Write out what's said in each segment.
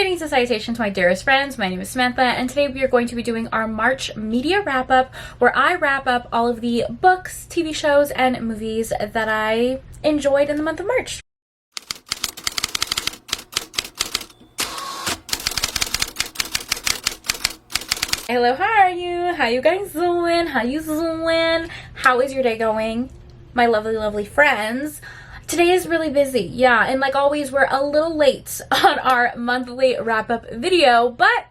Greetings and salutations, my dearest friends. My name is Samantha, and today we are going to be doing our March media wrap-up, where I wrap up all of the books, TV shows, and movies that I enjoyed in the month of March. Hello, how are you? How you guys doing? How you doing? How is your day going? My lovely, lovely friends. Today is really busy, yeah, and like always, we're a little late on our monthly wrap-up video, but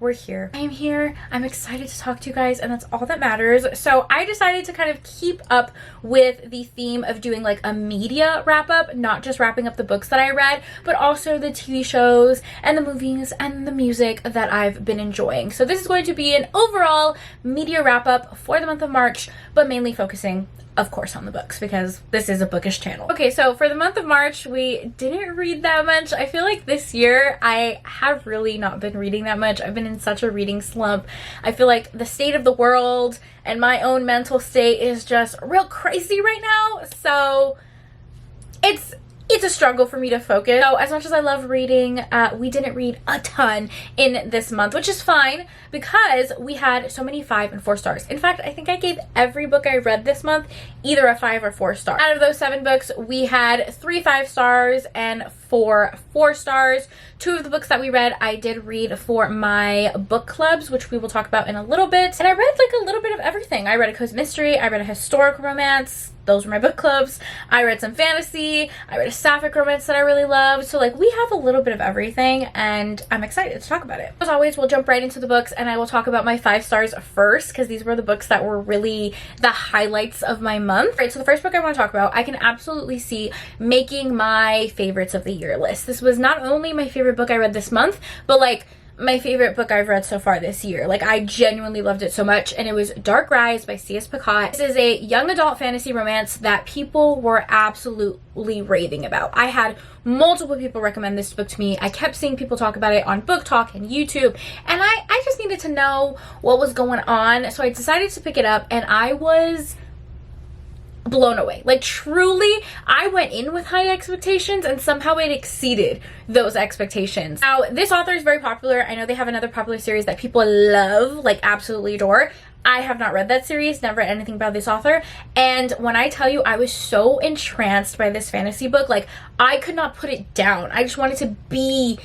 we're here. I'm here, I'm excited to talk to you guys, and that's all that matters. So I decided to kind of keep up with the theme of doing like a media wrap-up, not just wrapping up the books that I read, but also the TV shows and the movies and the music that I've been enjoying. So this is going to be an overall media wrap-up for the month of March, but mainly focusing of course on the books, because this is a bookish channel. Okay, so for the month of March, we didn't read that much. I feel like this year I have really not been reading that much. I've been in such a reading slump. I feel like the state of the world and my own mental state is just real crazy right now. So it's a struggle for me to focus. So as much as I love reading, we didn't read a ton in this month, which is fine because we had so many 5 and 4 stars. In fact, I think I gave every book I read this month either a 5 or 4 star. Out of those 7 books, we had 3 5 stars and 4 4 stars. 2 of the books that we read, I did read for my book clubs, which we will talk about in a little bit. And I read like a little bit of everything. I read a cozy mystery, I read a historical romance. Those were my book clubs. I read some fantasy. I read a sapphic romance that I really loved. So like we have a little bit of everything, and I'm excited to talk about it. As always, we'll jump right into the books, and I will talk about my 5 stars first because these were the books that were really the highlights of my month. All right, so the first book I want to talk about, I can absolutely see making my favorites of the year list. This was not only my favorite book I read this month, but like my favorite book I've read so far this year. Like I genuinely loved it so much, and it was Dark Rise by C.S. Picot. This is a young adult fantasy romance that people were absolutely raving about. I had multiple people recommend this book to me. I kept seeing people talk about it on Book Talk and YouTube, and I just needed to know what was going on, so I decided to pick it up, and I was blown away. Like truly, I went in with high expectations and somehow it exceeded those expectations. Now, this author is very popular. I know they have another popular series that people love, like absolutely adore. I have not read that series, never read anything about this author, and when I tell you I was so entranced by this fantasy book, like I could not put it down. I just wanted to be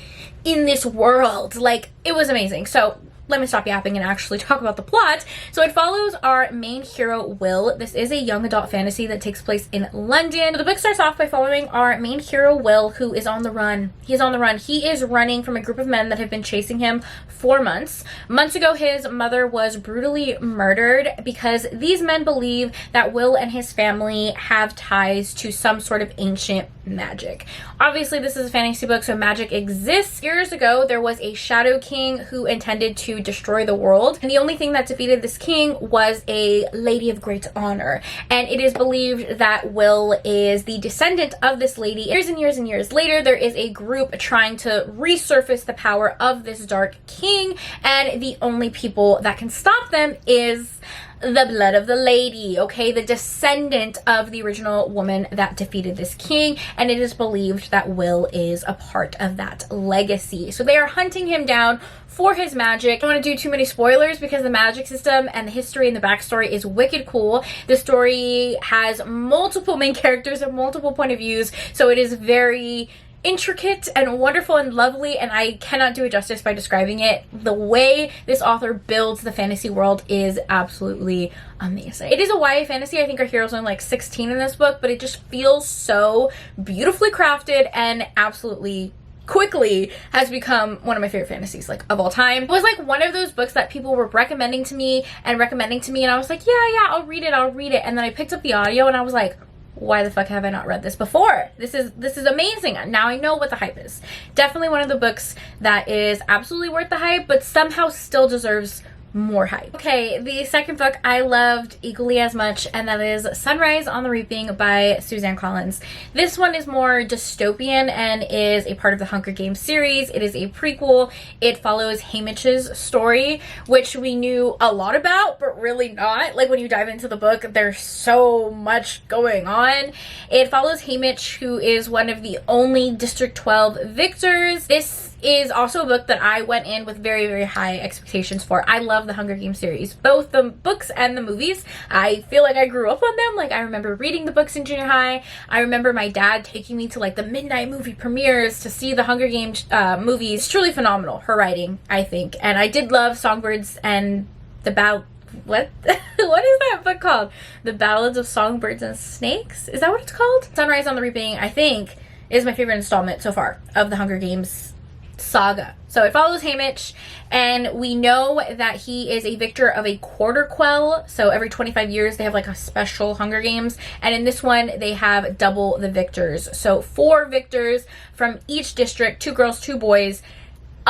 in this world. Like it was amazing. So let me stop yapping and actually talk about the plot. So it follows our main hero, Will. This is a young adult fantasy that takes place in London. So the book starts off by following our main hero, Will, who is on the run. He is on the run. He is running from a group of men that have been chasing him for months. Months ago, his mother was brutally murdered because these men believe that Will and his family have ties to some sort of ancient magic. Obviously, this is a fantasy book, so magic exists. Years ago, there was a Shadow King who intended to destroy the world, and the only thing that defeated this king was a lady of great honor, and it is believed that Will is the descendant of this lady. Years and years and years later, there is a group trying to resurface the power of this dark king, and the only people that can stop them is the blood of the lady, okay? The descendant of the original woman that defeated this king, and it is believed that Will is a part of that legacy. So they are hunting him down for his magic. I don't want to do too many spoilers because the magic system and the history and the backstory is wicked cool. The story has multiple main characters and multiple point of views, so it is very intricate and wonderful and lovely, and I cannot do it justice by describing it. The way this author builds the fantasy world is absolutely amazing. It is a YA fantasy. I think our hero's only like 16 in this book, but it just feels so beautifully crafted and absolutely quickly has become one of my favorite fantasies like of all time. It was like one of those books that people were recommending to me, and I was like, yeah, I'll read it, and then I picked up the audio and I was like, why the fuck have I not read this before? This is amazing. Now I know what the hype is. Definitely one of the books that is absolutely worth the hype, but somehow still deserves more hype. Okay, the second book I loved equally as much, and that is Sunrise on the Reaping by Suzanne Collins. This one is more dystopian and is a part of the Hunger Games series. It is a prequel. It follows Haymitch's story, which we knew a lot about, but really not. Like when you dive into the book, there's so much going on. It follows Haymitch, who is one of the only District 12 victors. This is also a book that I went in with very, very high expectations for. I love the Hunger Games series, both the books and the movies. I feel like I grew up on them. Like, I remember reading the books in junior high. I remember my dad taking me to like the midnight movie premieres to see the Hunger Games movies. It's truly phenomenal, her writing, I think. And I did love Songbirds and the Ballad. What is that book called? The Ballads of Songbirds and Snakes? Is that what it's called? Sunrise on the Reaping, I think, is my favorite installment so far of the Hunger Games saga. So it follows Haymitch, and we know that he is a victor of a quarter quell. So every 25 years they have like a special Hunger Games, and in this one they have double the victors. So 4 victors from each district, 2 girls, 2 boys.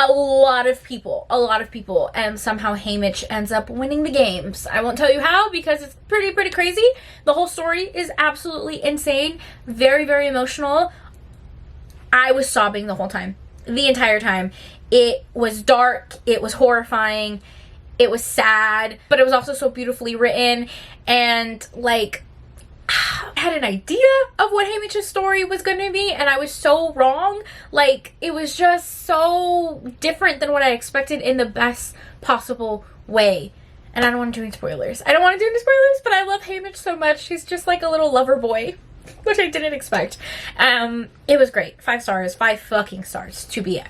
A lot of people, and somehow Haymitch ends up winning the games. I won't tell you how because it's pretty crazy. The whole story is absolutely insane, very, very emotional. I was sobbing the whole time, the entire time. It was dark, it was horrifying, it was sad, but it was also so beautifully written, and like, I had an idea of what Haymitch's story was going to be, and I was so wrong. Like, it was just so different than what I expected in the best possible way. And I don't want to do any spoilers. I don't want to do any spoilers, but I love Haymitch so much. He's just like a little lover boy, which I didn't expect. It was great. 5 stars, 5 fucking stars to be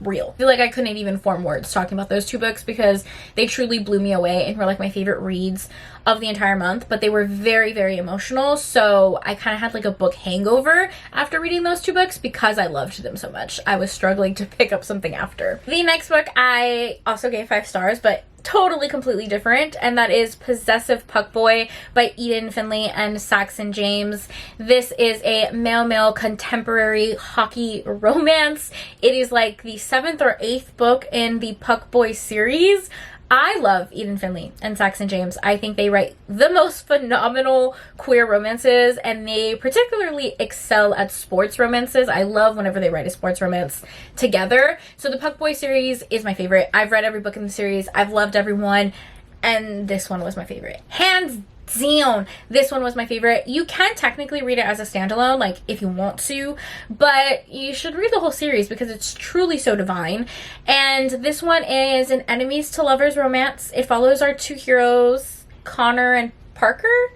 real. I feel like I couldn't even form words talking about those 2 books because they truly blew me away and were like my favorite reads of the entire month, but they were very, very emotional. So I kind of had like a book hangover after reading those 2 books because I loved them so much. I was struggling to pick up something after. The next book I also gave 5 stars, but totally completely different, and that is Possessive Puckboy by Eden Finley and Saxon James. This is a male contemporary hockey romance. It is like the 7th or 8th book in the Puckboy series. I love Eden Finley and Saxon James. I think they write the most phenomenal queer romances, and they particularly excel at sports romances. I love whenever they write a sports romance together. So the Puckboy series is my favorite. I've read every book in the series. I've loved everyone, and this one was my favorite. Hands down, this one was my favorite. You can technically read it as a standalone, like if you want to, but you should read the whole series because it's truly so divine. And this one is an enemies to lovers romance. It follows our 2 heroes, Connor and Parker.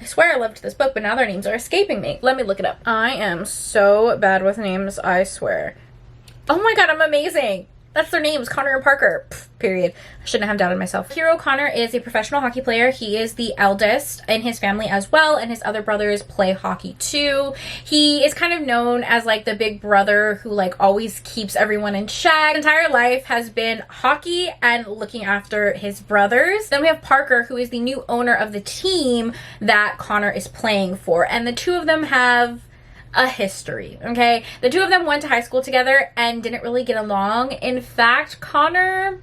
I swear I loved this book, but now their names are escaping me. Let me look it up. I am so bad with names, I swear. Oh my god, I'm amazing. That's their names, Connor and Parker. Pff, period. I shouldn't have doubted myself. Hero Connor is a professional hockey player. He is the eldest in his family as well, and his other brothers play hockey too. He is kind of known as like the big brother who like always keeps everyone in check. His entire life has been hockey and looking after his brothers. Then we have Parker, who is the new owner of the team that Connor is playing for, and the 2 of them have a history, okay? The 2 of them went to high school together and didn't really get along. In fact, Connor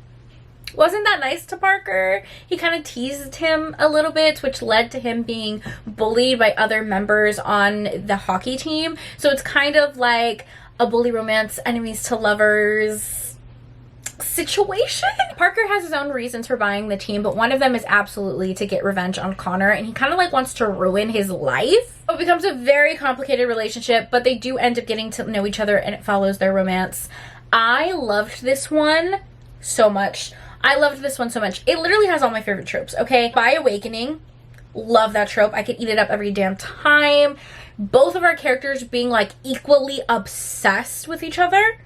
wasn't that nice to Parker. He kind of teased him a little bit, which led to him being bullied by other members on the hockey team. So it's kind of like a bully romance, enemies to lovers situation. Parker has his own reasons for buying the team, but one of them is absolutely to get revenge on Connor, and he kind of like wants to ruin his life. It becomes a very complicated relationship, but they do end up getting to know each other, and it follows their romance. I loved this one so much. It literally has all my favorite tropes, okay? By Awakening, love that trope. I could eat it up every damn time. Both of our characters being like equally obsessed with each other.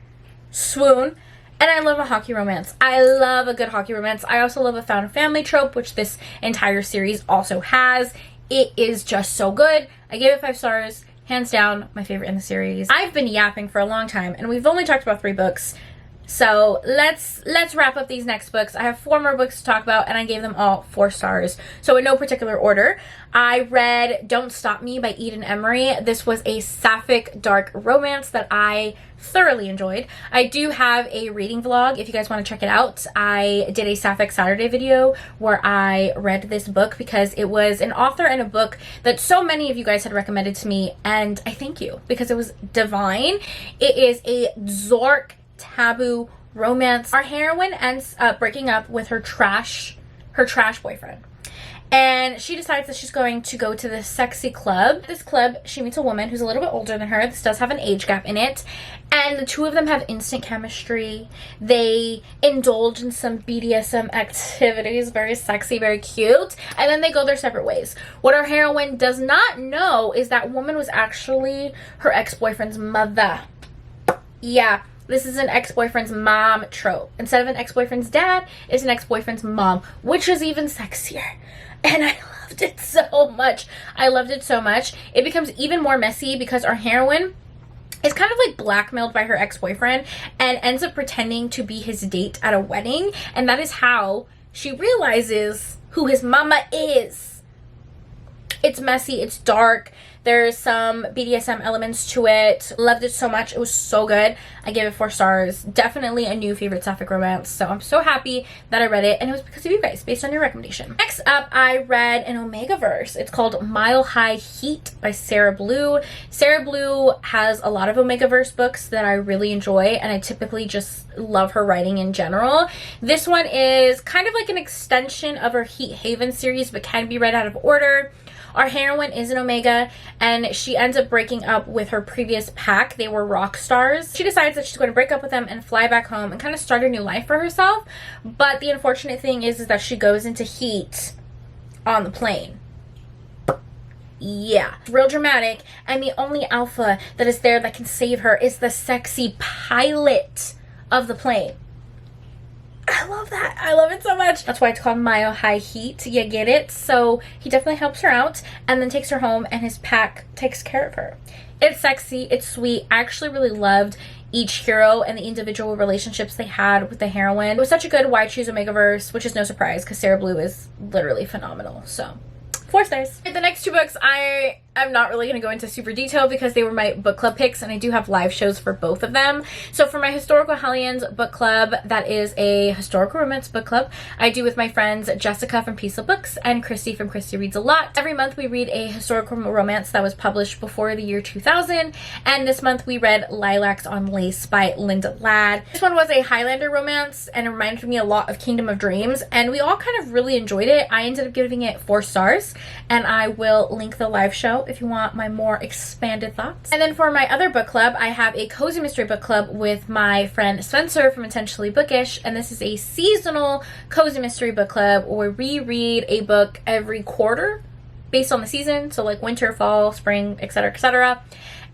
Swoon. And I love a hockey romance. I love a good hockey romance. I also love a found family trope, which this entire series also has. It is just so good. I gave it 5 stars. Hands down, my favorite in the series. I've been yapping for a long time, and we've only talked about 3 books. So let's wrap up these next books. I have 4 more books to talk about, and I gave them all 4 stars. So in no particular order, I read Don't Stop Me by Eden Emery. This was a sapphic dark romance that I thoroughly enjoyed. I do have a reading vlog if you guys want to check it out. I did a Sapphic Saturday video where I read this book because it was an author and a book that so many of you guys had recommended to me, and I thank you because it was divine. It is a Zork taboo romance. Our heroine ends up breaking up with her trash boyfriend, And she decides that she's going to go to this sexy club. This club, she meets a woman who's a little bit older than her. This does have an age gap in it. And the two of them have instant chemistry. They indulge in some BDSM activities. Very sexy, very cute. And then they go their separate ways. What our heroine does not know is that woman was actually her ex-boyfriend's mother. Yeah. This is an ex-boyfriend's mom trope. Instead of an ex-boyfriend's dad, it's an ex-boyfriend's mom, which is even sexier. And I loved it so much. I loved it so much. It becomes even more messy because our heroine is kind of like blackmailed by her ex-boyfriend and ends up pretending to be his date at a wedding. And that is how she realizes who his mama is. It's messy. It's dark. There's some BDSM elements to it. Loved it so much. It was so good. I gave it 4 stars. Definitely a new favorite sapphic romance. So I'm so happy that I read it. And it was because of you guys, based on your recommendation. Next up, I read an Omegaverse. It's called Mile High Heat by Sarah Blue. Sarah Blue has a lot of Omegaverse books that I really enjoy. And I typically just love her writing in general. This one is kind of like an extension of her Heat Haven series, but can be read out of order. Our heroine is an Omega, and she ends up breaking up with her previous pack. They were rock stars. She decides that she's going to break up with them and fly back home and kind of start a new life for herself. But the unfortunate thing is that she goes into heat on the plane. Yeah, real dramatic. And the only alpha that is there that can save her is the sexy pilot of the plane. I love that. I love it so much. That's why it's called Mile High Heat. You get it? So he definitely helps her out and then takes her home, and his pack takes care of her. It's sexy. It's sweet. I actually really loved each hero and the individual relationships they had with the heroine. It was such a good Why Choose Omegaverse, which is no surprise because Sarah Blue is literally phenomenal. So 4 stars. The next 2 books I'm not really going to go into super detail because they were my book club picks, and I do have live shows for both of them. So for my Historical Hellions book club, that is a historical romance book club I do with my friends Jessica from Peace of Books and Christy from Christy Reads a Lot. Every month we read a historical romance that was published before the year 2000, and this month we read Lilacs on Lace by Linda Ladd. This one was a Highlander romance, and it reminded me a lot of Kingdom of Dreams, and we all kind of really enjoyed it. I ended up giving it 4 stars, and I will link the live show if you want my more expanded thoughts. And then for my other book club, I have a cozy mystery book club with my friend Spencer from Intentionally Bookish, and this is a seasonal cozy mystery book club where we read a book every quarter based on the season, so like winter, fall, spring, etc., etc.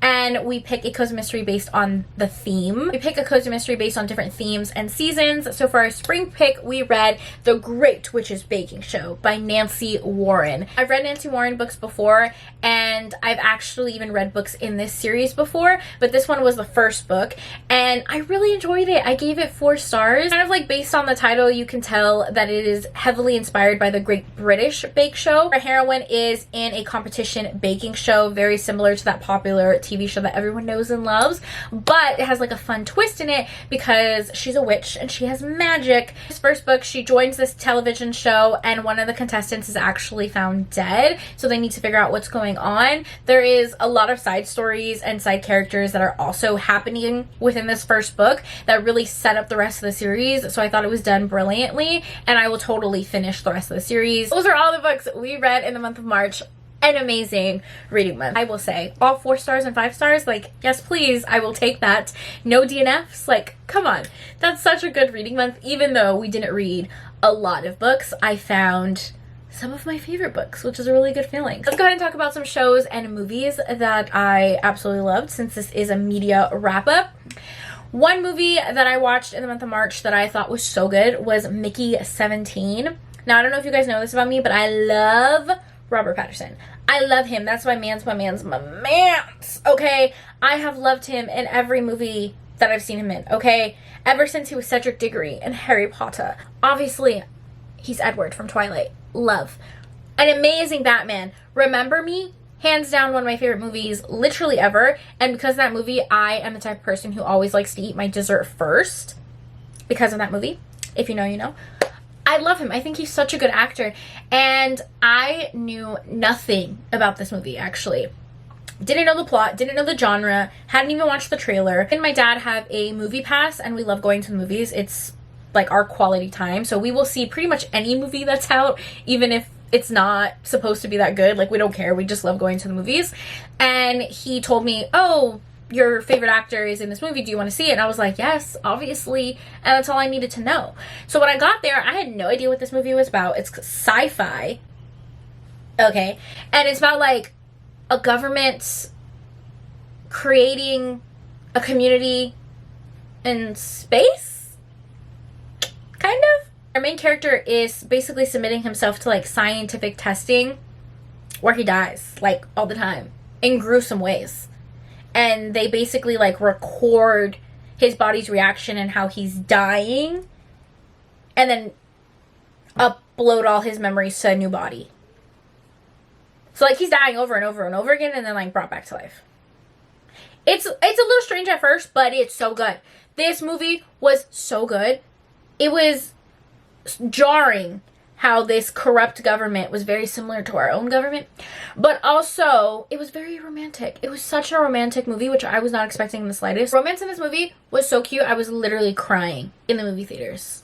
And we pick a cozy mystery based on the theme. We pick a cozy mystery based on different themes and seasons. So for our spring pick, we read The Great Witch's Baking Show by Nancy Warren. I've read Nancy Warren books before, and I've actually even read books in this series before, but this one was the first book, and I really enjoyed it. I gave it 4 stars. Kind of like based on the title, you can tell that it is heavily inspired by the Great British Bake Show. Our heroine is in a competition baking show, very similar to that popular TV show that everyone knows and loves, but it has like a fun twist in it because she's a witch and she has magic. This first book, she joins this television show, and one of the contestants is actually found dead, so they need to figure out what's going on. There is a lot of side stories and side characters that are also happening within this first book that really set up the rest of the series, so I thought it was done brilliantly, and I will totally finish the rest of the series. Those are all the books we read in the month of March. An amazing reading month, I will say. All 4 stars and 5 stars, like, yes please, I will take that. No DNFs, like, come on. That's such a good reading month. Even though we didn't read a lot of books, I found some of my favorite books, which is a really good feeling. Let's go ahead and talk about some shows and movies that I absolutely loved, since this is a media wrap-up. One movie that I watched in the month of March that I thought was so good was Mickey 17. Now, I don't know if you guys know this about me, but I love Robert Pattinson. I love him. That's my man's, okay? I have loved him in every movie that I've seen him in, okay? Ever since he was Cedric Diggory in Harry Potter. Obviously, he's Edward from Twilight. Love. An amazing Batman. Remember Me? Hands down one of my favorite movies literally ever. And because of that movie, I am the type of person who always likes to eat my dessert first. Because of that movie. If you know, you know. I love him. I think he's such a good actor. And I knew nothing about this movie, actually. Didn't know the plot, didn't know the genre, hadn't even watched the trailer. And my dad have a movie pass, and we love going to the movies. It's like our quality time. So we will see pretty much any movie that's out, even if it's not supposed to be that good. Like, we don't care. We just love going to the movies. And he told me, oh, your favorite actor is in this movie. Do you want to see it? And I was like, yes, obviously. And that's all I needed to know. So when I got there, I had no idea what this movie was about. It's sci-fi. Okay. And it's about, like, a government creating a community in space, kind of. Our main character is basically submitting himself to, like, scientific testing where he dies, like, all the time in gruesome ways. And they basically, like, record his body's reaction and how he's dying, and then upload all his memories to a new body. So, like, he's dying over and over and over again, and then, like, brought back to life. It's a little strange at first, but it's so good. This movie was so good. It was jarring how this corrupt government was very similar to our own government, but also it was very romantic. It was such a romantic movie, which I was not expecting in the slightest. Romance in this movie was so cute. I was literally crying in the movie theaters.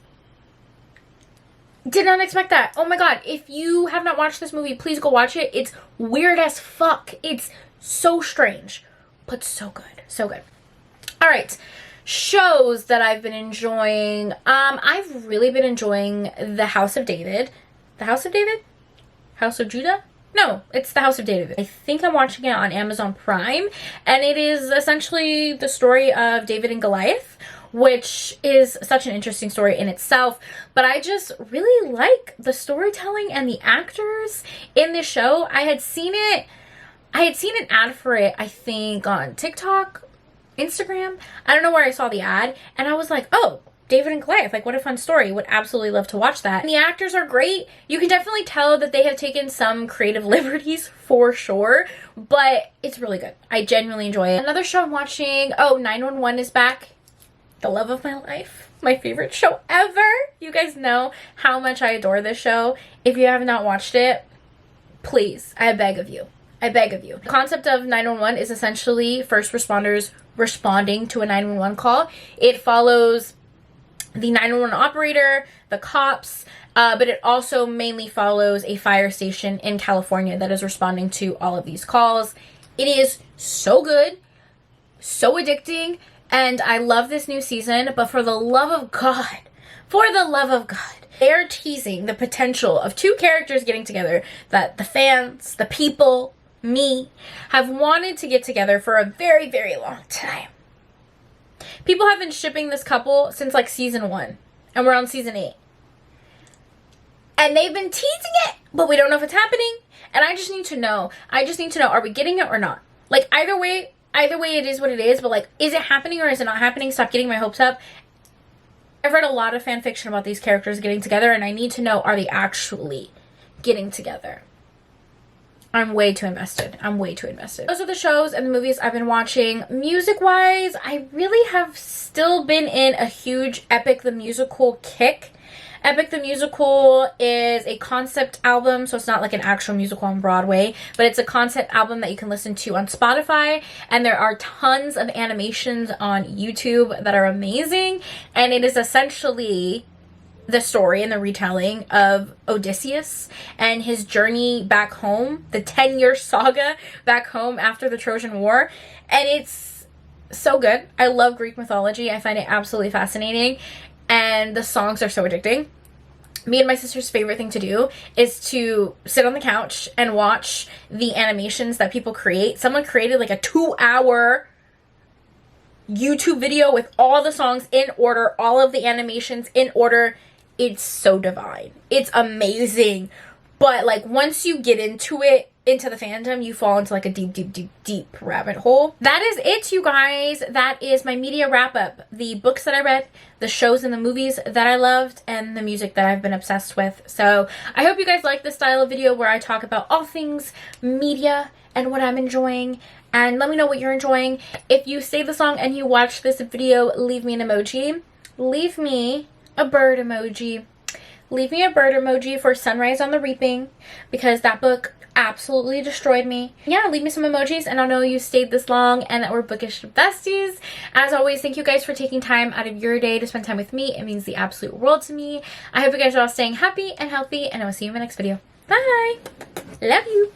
Did not expect that. Oh my god, if you have not watched this movie, please go watch it. It's weird as fuck. It's so strange, but so good. So good. All right. Shows that I've been enjoying. I've really been enjoying The House of David. The House of David? House of Judah? No, it's The House of David. I think I'm watching it on Amazon Prime, and it is essentially the story of David and Goliath, which is such an interesting story in itself. But I just really like the storytelling and the actors in this show. I had seen an ad for it, I think, on TikTok, Instagram. I don't know where I saw the ad, and I was like, oh, David and Goliath, like, what a fun story. Would absolutely love to watch that. And the actors are great. You can definitely tell that they have taken some creative liberties for sure, but it's really good. I genuinely enjoy it. Another show I'm watching, 911 is back. The love of my life. My favorite show ever. You guys know how much I adore this show. If you have not watched it, please, I beg of you. I beg of you. The concept of 911 is essentially first responders responding to a 911 call. It follows the 911 operator, the cops, but it also mainly follows a fire station in California that is responding to all of these calls. It is so good, so addicting, and I love this new season, but for the love of God, they are teasing the potential of two characters getting together that the fans, the people, me, have wanted to get together for a very, very long time. People have been shipping this couple since, like, season 1, and we're on season 8. And they've been teasing it, but we don't know if it's happening, and I just need to know. Are we getting it or not? Like, either way it is what it is, but, like, is it happening or is it not happening? Stop getting my hopes up. I've read a lot of fan fiction about these characters getting together, and I need to know, are they actually getting together? I'm way too invested. Those are the shows and the movies I've been watching. Music-wise, I really have still been in a huge Epic the Musical kick. Epic the Musical is a concept album, so it's not like an actual musical on Broadway, but it's a concept album that you can listen to on Spotify, and there are tons of animations on YouTube that are amazing, and it is essentially the story and the retelling of Odysseus and his journey back home, the 10-year saga back home after the Trojan War, and it's so good. I love Greek mythology. I find it absolutely fascinating, and the songs are so addicting. Me and my sister's favorite thing to do is to sit on the couch and watch the animations that people create. Someone created like a 2-hour YouTube video with all the songs in order, all of the animations in order. It's so divine. It's amazing. But, like, once you get into it, into the fandom, you fall into, like, a deep rabbit hole. That is it, you guys. That is my media wrap-up. The books that I read, the shows and the movies that I loved, and the music that I've been obsessed with. So, I hope you guys like this style of video where I talk about all things media and what I'm enjoying. And let me know what you're enjoying. If you saved the song and you watched this video, leave me an emoji. Leave me a bird emoji. Leave me a bird emoji for Sunrise on the Reaping, because that book absolutely destroyed me. Yeah, leave me some emojis and I'll know you stayed this long and that we're bookish besties. As always, thank you guys for taking time out of your day to spend time with me. It means the absolute world to me. I hope you guys are all staying happy and healthy, and I will see you in my next video. Bye. Love you.